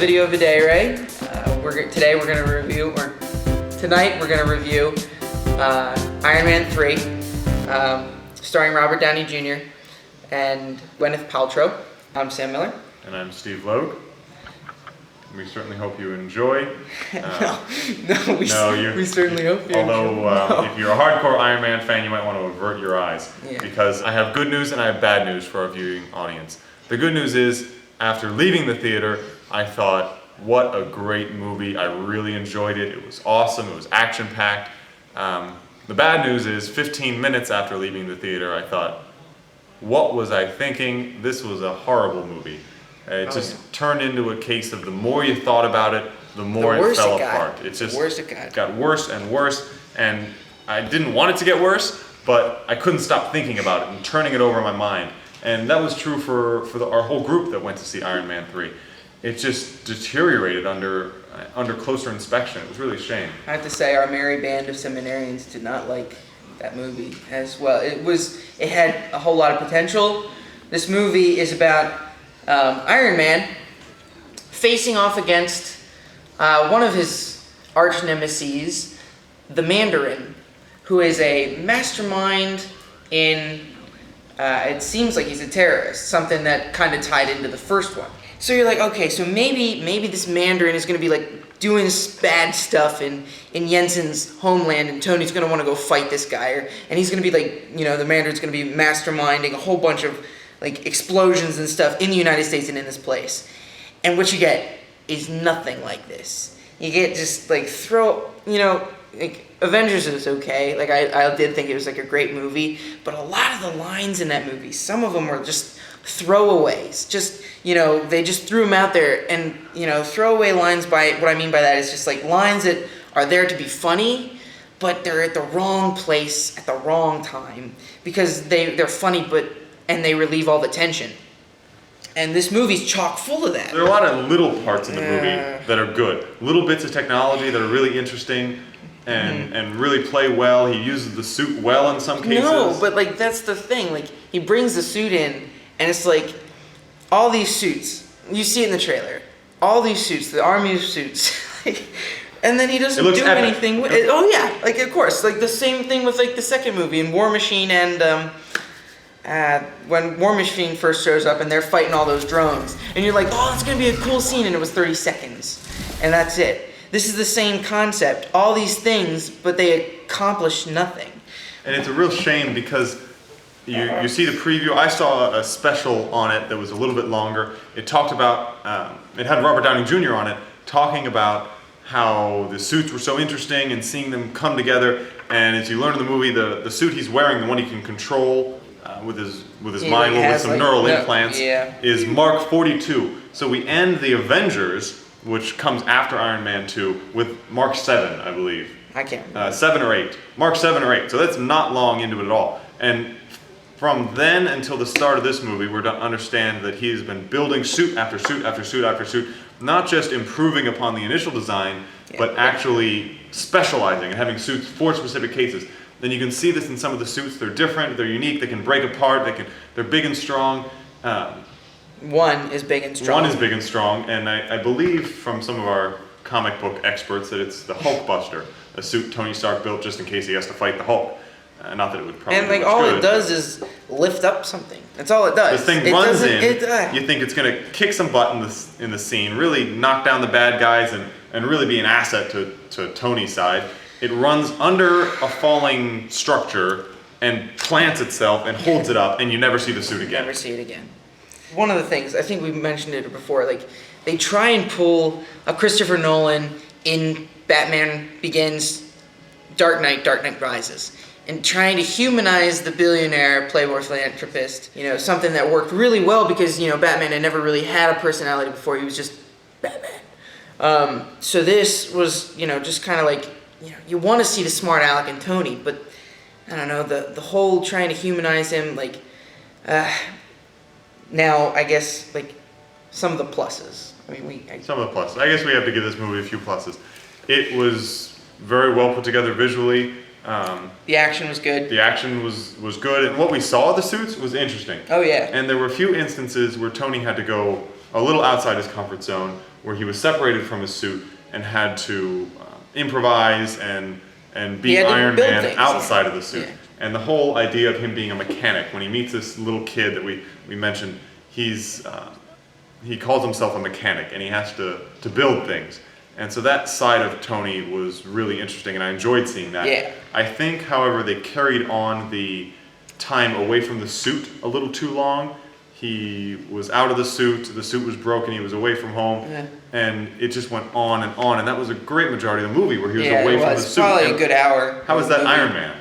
video of Videre. Tonight we're gonna review Iron Man 3, starring Robert Downey Jr. and Gwyneth Paltrow. I'm Sam Miller. And I'm Steve Logue. We certainly hope you enjoy. We certainly hope you enjoy. If you're a hardcore Iron Man fan, you might want to avert your eyes. Yeah. Because I have good news and I have bad news for our viewing audience. The good news is, after leaving the theater, I thought, what a great movie. I really enjoyed it. It was awesome. It was action-packed. The bad news is, 15 minutes after leaving the theater, I thought, what was I thinking? This was a horrible movie. It turned into a case of the more you thought about it, the more it fell apart. It got worse and worse, and I didn't want it to get worse, but I couldn't stop thinking about it and turning it over in my mind. And that was true for our whole group that went to see Iron Man 3. It just deteriorated under closer inspection. It was really a shame. I have to say, our merry band of seminarians did not like that movie as well. It had a whole lot of potential. This movie is about Iron Man facing off against one of his arch nemeses, the Mandarin, who is a mastermind in, it seems like he's a terrorist, something that kind of tied into the first one. So you're like, okay, so maybe this Mandarin is going to be like doing bad stuff in Jensen's homeland, and Tony's going to want to go fight this guy, and he's going to be like, the Mandarin's going to be masterminding a whole bunch of like explosions and stuff in the United States and in this place. And what you get is nothing like this. You get just like Avengers is okay. Like I did think it was like a great movie, but a lot of the lines in that movie, some of them were just throwaways. Just, they just threw them out there, and, throwaway lines, by what I mean by that is just like lines that are there to be funny, but they're at the wrong place at the wrong time, because they're funny, and they relieve all the tension. And this movie's chock full of that. There are a lot of little parts in the movie that are good. Little bits of technology that are really interesting and really play well. He uses the suit well in some cases. No, but like that's the thing. Like he brings the suit in, and it's like all these suits. You see it in the trailer. All these suits, the army suits. And then he doesn't do anything with it. Oh yeah, like of course. Like the same thing with like the second movie in War Machine and when War Machine first shows up and they're fighting all those drones, and you're like, oh, it's gonna be a cool scene, and it was 30 seconds, and that's it. This is the same concept. All these things, but they accomplish nothing. And it's a real shame because you see the preview. I saw a special on it that was a little bit longer. It talked about, it had Robert Downey Jr. on it, talking about how the suits were so interesting and seeing them come together. And as you learn in the movie, the suit he's wearing, the one he can control with his mind, with some neural implants, is Mark 42. So we end the Avengers, which comes after Iron Man 2, with Mark 7, I believe. I can't remember. 7 or 8. Mark 7 or 8. So that's not long into it at all. And from then until the start of this movie, we're to understand that he's been building suit after suit after suit after suit, not just improving upon the initial design, but actually specializing and having suits for specific cases. Then you can see this in some of the suits. They're different, they're unique, they can break apart, they're big and strong. One is big and strong. One is big and strong, and I believe from some of our comic book experts that it's the Hulkbuster, a suit Tony Stark built just in case he has to fight the Hulk. Not that it would probably be much all good, it does is lift up something. That's all it does. This thing runs in, you think it's going to kick some butt in the scene, really knock down the bad guys and really be an asset to Tony's side. It runs under a falling structure and plants itself and holds it up, and you never see the suit again. Never see it again. One of the things, I think we mentioned it before, like they try and pull a Christopher Nolan in Batman Begins, Dark Knight Rises, and trying to humanize the billionaire playboy philanthropist, something that worked really well because, Batman had never really had a personality before. He was just Batman. So this was, just kind of like, you want to see the smart Alec and Tony, but I don't know, the whole trying to humanize him, like, now I guess, like, some of the pluses. Some of the pluses. I guess we have to give this movie a few pluses. It was very well put together visually. The action was good. The action was good, and what we saw of the suits was interesting. Oh yeah. And there were a few instances where Tony had to go a little outside his comfort zone, where he was separated from his suit and had to improvise and be Iron Man outside of the suit. Yeah. And the whole idea of him being a mechanic, when he meets this little kid that we mentioned, he calls himself a mechanic, and he has to build things. And so that side of Tony was really interesting, and I enjoyed seeing that. Yeah. I think, however, they carried on the time away from the suit a little too long. He was out of the suit was broken, he was away from home, and it just went on, and that was a great majority of the movie where he was away from the suit. Probably a good hour. How was that Iron Man?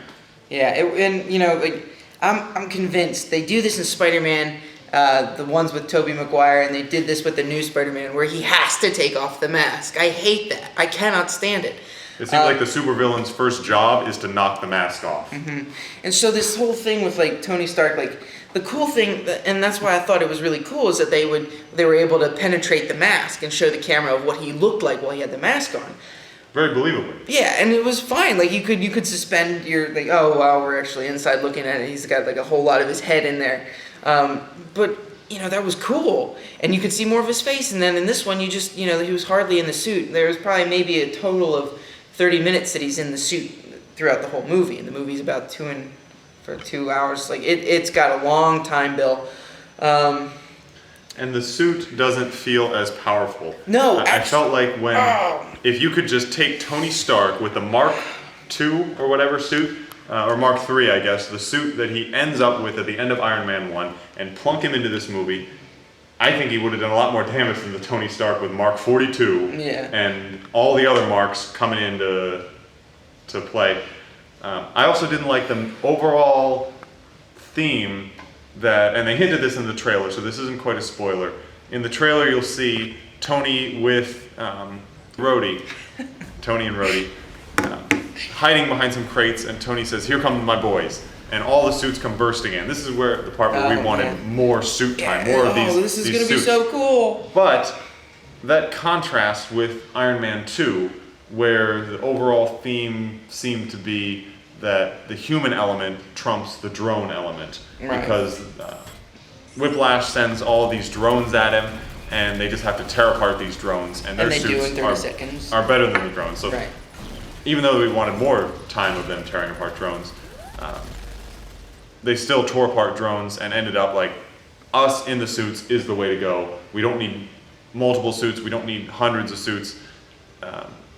Yeah, and like I'm convinced they do this in Spider-Man, the ones with Tobey Maguire, and they did this with the new Spider-Man where he has to take off the mask. I hate that. I cannot stand it. It seems like the supervillain's first job is to knock the mask off. Mm-hmm. And so this whole thing with like Tony Stark, like the cool thing, and that's why I thought it was really cool, is that they were able to penetrate the mask and show the camera of what he looked like while he had the mask on. Very believable. Yeah, and it was fine. Like you could suspend your like, oh wow, we're actually inside looking at it. He's got like a whole lot of his head in there, but that was cool, and you could see more of his face. And then in this one, you just he was hardly in the suit. There was probably maybe a total of 30 minutes that he's in the suit throughout the whole movie, and the movie's about 2 hours. Like it's got a long time, Bill. And the suit doesn't feel as powerful. No, I felt like if you could just take Tony Stark with the Mark II or whatever suit, or Mark III, I guess, the suit that he ends up with at the end of Iron Man 1, and plunk him into this movie, I think he would have done a lot more damage than the Tony Stark with Mark 42 and all the other Marks coming in to play. I also didn't like the overall theme and they hinted this in the trailer, so this isn't quite a spoiler. In the trailer, you'll see Tony with Rhodey, Tony and Rhodey, hiding behind some crates, and Tony says, "Here come my boys." And all the suits come bursting in. This is where the part where we wanted more suit time, more of these this is going to be suits. so cool. But that contrast with Iron Man 2, where the overall theme seemed to be that the human element trumps the drone element. Right. Because Whiplash sends all these drones at him, and they just have to tear apart these drones, and their suits are better than the drones. So even though we wanted more time of them tearing apart drones, they still tore apart drones and ended up like, us in the suits is the way to go. We don't need multiple suits. We don't need hundreds of suits.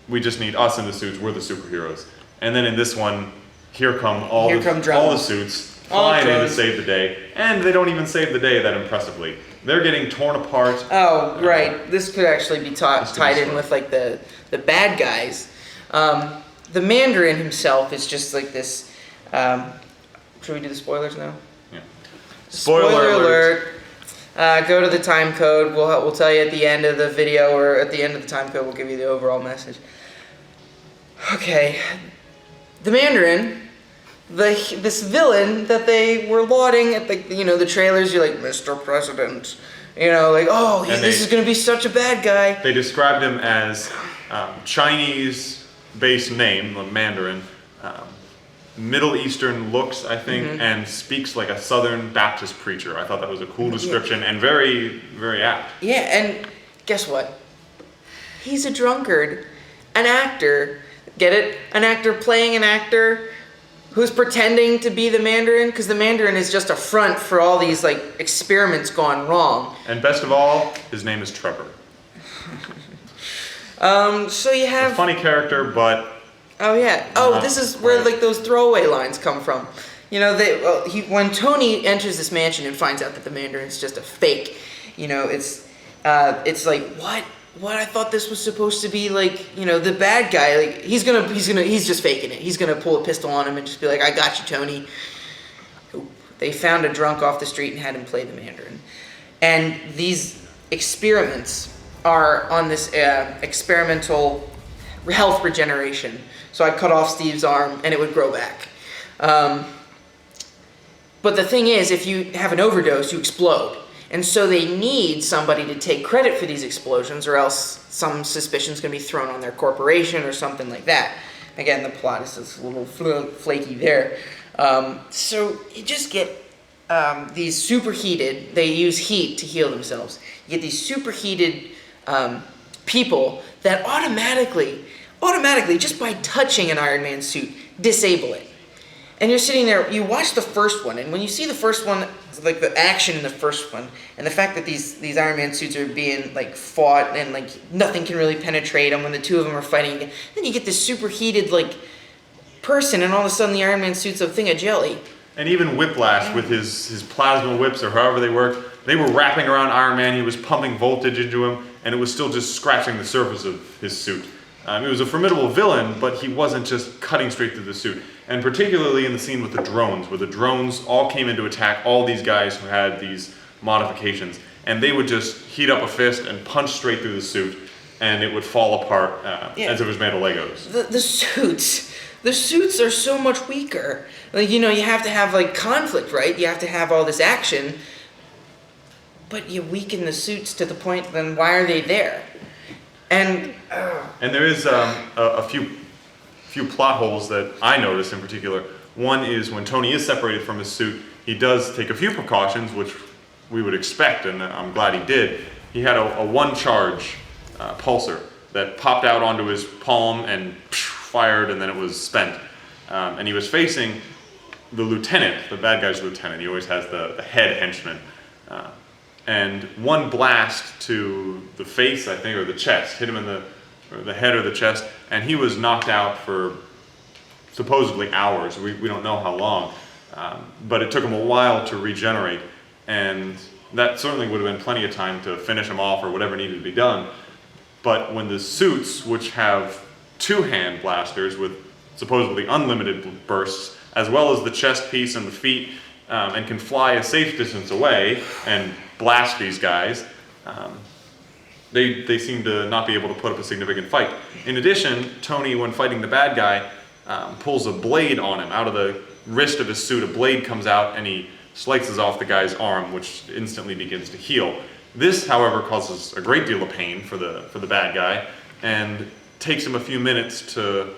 We just need us in the suits. We're the superheroes. And then in this one, here come all the suits flying in to save the day. And they don't even save the day that impressively. They're getting torn apart. Oh, right. This could actually be tied in with like the bad guys. The Mandarin himself is just like this. Should we do the spoilers now? Yeah. Spoiler alert. Go to the time code. We'll tell you at the end of the video, or at the end of the time code, we'll give you the overall message. Okay. The Mandarin, this villain that they were lauding at the trailers. You're like, Mr. President. This is going to be such a bad guy. They described him as Chinese-based name, the Mandarin. Middle Eastern looks, I think, and speaks like a Southern Baptist preacher. I thought that was a cool description and very, very apt. Yeah, and guess what? He's a drunkard, an actor. Get it? An actor playing an actor who's pretending to be the Mandarin, because the Mandarin is just a front for all these like experiments gone wrong. And best of all, his name is Trevor. So you have a funny character, but. Oh yeah. This is where like those throwaway lines come from. When Tony enters this mansion and finds out that the Mandarin's just a fake, it's like what I thought this was supposed to be like, the bad guy. Like he's just faking it. He's gonna pull a pistol on him and just be like, "I got you, Tony." They found a drunk off the street and had him play the Mandarin, and these experiments are on this experimental health regeneration. So I'd cut off Steve's arm and it would grow back. But the thing is, if you have an overdose, you explode. And so they need somebody to take credit for these explosions, or else some suspicion's going to be thrown on their corporation or something like that. Again, the plot is just a little flaky there. So you just get these superheated. They use heat to heal themselves. You get these superheated people that automatically, just by touching an Iron Man suit, disable it. And you're sitting there, you watch the first one, and when you see the first one, like the action in the first one, and the fact that these Iron Man suits are being like fought and like nothing can really penetrate them when the two of them are fighting again, then you get this superheated like person, and all of a sudden the Iron Man suit's a thing of jelly. And even Whiplash with his plasma whips or however they work, they were wrapping around Iron Man. He was pumping voltage into him, and it was still just scratching the surface of his suit. He was a formidable villain, but he wasn't just cutting straight through the suit. And particularly in the scene with the drones, where the drones all came in to attack all these guys who had these modifications. And they would just heat up a fist and punch straight through the suit, and it would fall apart as if it was made of Legos. The suits are so much weaker. Like, you have to have like conflict, right? You have to have all this action, but you weaken the suits to the point, then why are they there? And there is a few plot holes that I noticed in particular. One is when Tony is separated from his suit, he does take a few precautions, which we would expect, and I'm glad he did. He had a one-charge pulsar that popped out onto his palm and fired, and then it was spent. And he was facing the lieutenant, the bad guy's lieutenant. He always has the head henchman. And one blast to the face, I think, or the chest, hit him in the head or the chest, and he was knocked out for supposedly hours. We don't know how long, but it took him a while to regenerate, and that certainly would have been plenty of time to finish him off or whatever needed to be done. But when the suits, which have two-hand blasters with supposedly unlimited bursts, as well as the chest piece and the feet, and can fly a safe distance away and blast these guys, they seem to not be able to put up a significant fight. In addition, Tony, when fighting the bad guy, pulls a blade on him. Out of the wrist of his suit, a blade comes out and he slices off the guy's arm, which instantly begins to heal. This, however, causes a great deal of pain for the bad guy, and takes him a few minutes to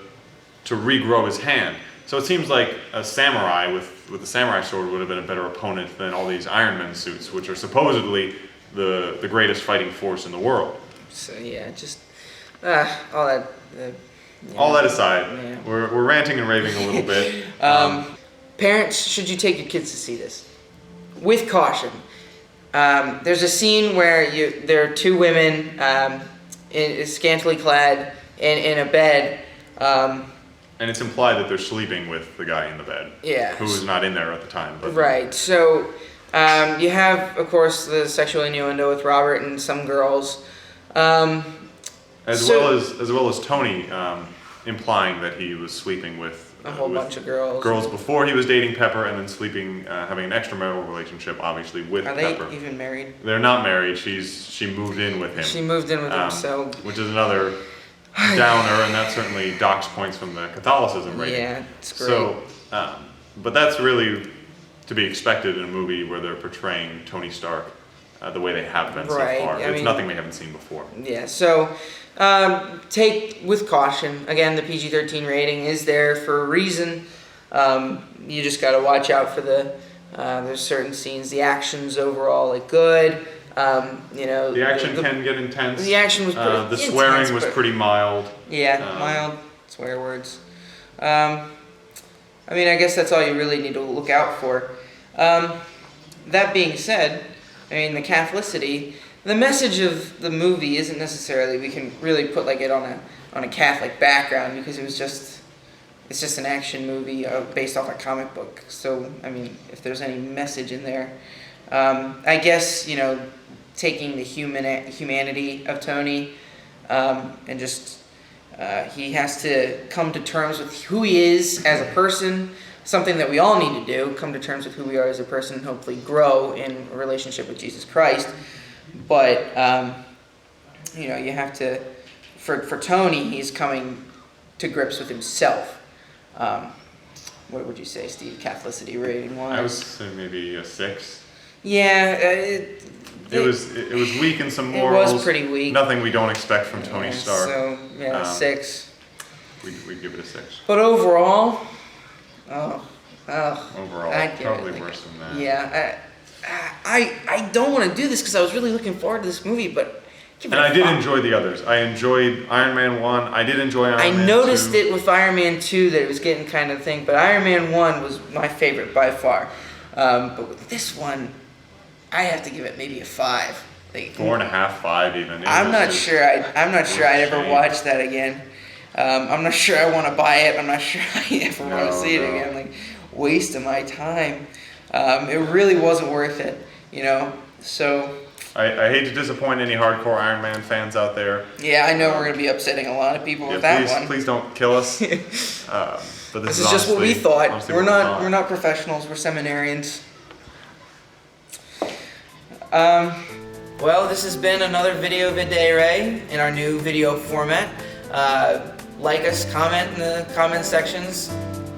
regrow his hand. So it seems like a samurai with a samurai sword would have been a better opponent than all these Iron Man suits, which are supposedly the greatest fighting force in the world. So yeah, just all that. All that aside, yeah. we're ranting and raving a little bit. Parents, should you take your kids to see this? With caution. There's a scene where there are two women scantily clad in a bed. And it's implied that they're sleeping with the guy in the bed. Yeah. Who was not in there at the time. But. Right. So you have, of course, the sexual innuendo with Robert and some girls. As well as Tony implying that he was sleeping with a whole bunch of girls. Girls before he was dating Pepper, and then sleeping, having an extramarital relationship, obviously, with Pepper. Are they even married? They're not married. She moved in with him. She moved in with him, so... Which is another downer, and that certainly docks points from the Catholicism rating. Yeah, it's great. So, but that's really to be expected in a movie where they're portraying Tony Stark the way they have been so far. It's nothing we haven't seen before. Yeah, so take with caution. Again, the PG-13 rating is there for a reason. You just got to watch out for there's certain scenes. The action's overall good. The action can get intense. The action was pretty the swearing was pretty mild. Yeah, mild swear words. I guess that's all you really need to look out for. That being said, the Catholicity, the message of the movie isn't necessarily we can really put it on a Catholic background, because it's just an action movie based off a comic book. So if there's any message in there, I guess taking the humanity of Tony, and just he has to come to terms with who he is as a person. Something that we all need to do, come to terms with who we are as a person, and hopefully grow in a relationship with Jesus Christ. But, you have to, for Tony, he's coming to grips with himself. What would you say, Steve, Catholicity rating wise? I would say maybe a 6. Yeah. It was weak in some morals. It was pretty weak. Nothing we don't expect from Tony Stark. So, 6. We'd give it a 6. But overall, Oh, overall. I'd give Probably it, like, worse than that. Yeah, I don't want to do this because I was really looking forward to this movie, but give it And a I did 5. enjoy the others. I enjoyed Iron Man 1. I did enjoy Iron Man 2. I noticed it with Iron Man 2 that it was getting kind of thing, but Iron Man 1 was my favorite by far. But with this one, I have to give it maybe a 5. Like, 4.5, 5 even. I'm not sure I'd ever shame. watch that again. I'm not sure I want to buy it. I'm not sure I ever want to see it No. again. Like, waste of my time. It really wasn't worth it, you know. So I hate to disappoint any hardcore Iron Man fans out there. yeah, I know we're gonna be upsetting a lot of people with Yeah, that one. please don't kill us. But This is just what we thought. honestly We're what we not thought. we're not professionals. We're seminarians. Well, this has been another video Videre in our new video format. Like us, comment in the comment sections.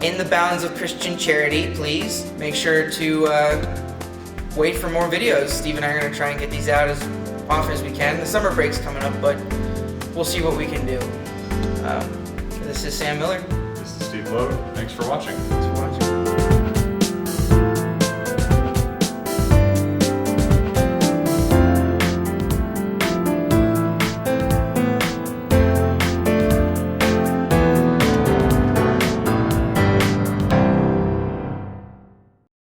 In the bounds of Christian charity, please. Make sure to wait for more videos. Steve and I are going to try and get these out as often as we can. The summer break's coming up, but we'll see what we can do. This is Sam Miller. This is Steve Lowe. Thanks for watching. Thanks for watching.